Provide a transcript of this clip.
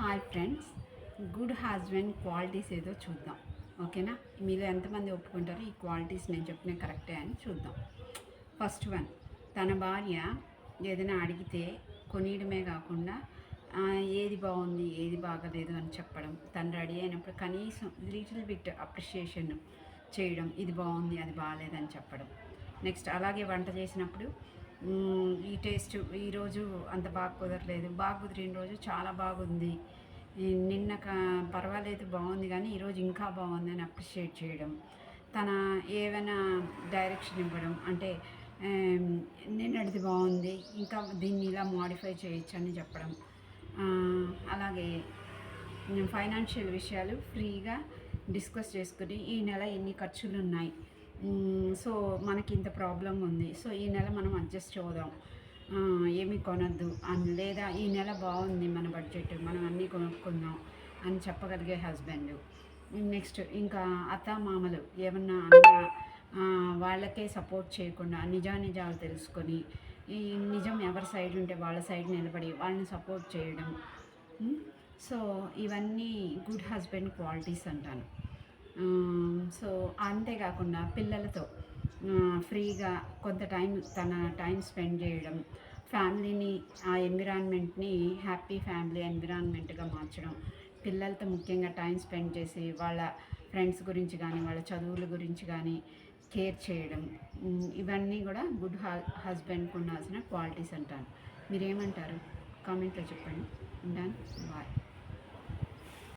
Hi friends, good husband qualities ఏదో చూద్దాం. ఓకేనా? మీలో ఎంతమంది ఒప్పుకుంటారో ఈ క్వాలిటీస్ నేను చెప్పిన కరెక్టే అని చూద్దాం. ఫస్ట్ వన్, తన భార్య ఏదైనా అడిగితే కొనియడమే కాకుండా ఏది బాగుంది ఏది బాగలేదు అని చెప్పడం, తను రెడీ అయినప్పుడు కనీసం లిటిల్ బిట్ అప్రిషియేషన్ చేయడం, ఇది బాగుంది అది బాగాలేదని చెప్పడం. నెక్స్ట్ అలాగే వంట చేసినప్పుడు ఈ టేస్ట్ ఈరోజు అంత బాగా కుదరలేదు, బాగా కుదిరిన రోజు చాలా బాగుంది, నిన్న పర్వాలేదు బాగుంది కానీ ఈరోజు ఇంకా బాగుంది అని అప్రిషియేట్ చేయడం. తన ఏమైనా డైరెక్షన్ ఇవ్వడం, అంటే నిన్నటిది బాగుంది ఇంకా దీన్ని ఇలా మోడిఫై చేయొచ్చు అని చెప్పడం. అలాగే ఫైనాన్షియల్ విషయాలు ఫ్రీగా డిస్కస్ చేసుకుని ఈ నెల ఎన్ని ఖర్చులు ఉన్నాయి, సో మనకి ఇంత ప్రాబ్లం ఉంది, సో ఈ నెల మనం అడ్జస్ట్ అవుదాం, ఏమి కొనద్దు అని, లేదా ఈ నెల బాగుంది మన బడ్జెట్ మనం అన్నీ కొనుక్కుందాం అని చెప్పగలిగే హస్బెండ్. నెక్స్ట్ ఇంకా అత్త మామలు ఏమన్నా అన్న వాళ్ళకే సపోర్ట్ చేయకుండా నిజానిజాలు తెలుసుకొని ఈ నిజం ఎవరి సైడ్ ఉంటే వాళ్ళ సైడ్ నిలబడి వాళ్ళని సపోర్ట్ చేయడం. సో ఇవన్నీ గుడ్ హస్బెండ్ క్వాలిటీస్ అంటాను. సో అంతేకాకుండా పిల్లలతో ఫ్రీగా కొంత టైం స్పెండ్ చేయడం, ఫ్యామిలీని ఆ ఎన్విరాన్మెంట్ని హ్యాపీ ఫ్యామిలీ ఎన్విరాన్మెంట్గా మార్చడం, పిల్లలతో ముఖ్యంగా టైం స్పెండ్ చేసి వాళ్ళ ఫ్రెండ్స్ గురించి కానీ వాళ్ళ చదువుల గురించి కానీ కేర్ చేయడం, ఇవన్నీ కూడా గుడ్ హస్బెండ్కి ఉండాల్సిన క్వాలిటీస్ అంటాను. మీరేమంటారు? కామెంట్లో చెప్పండి. ఉంటాను. బాయ్.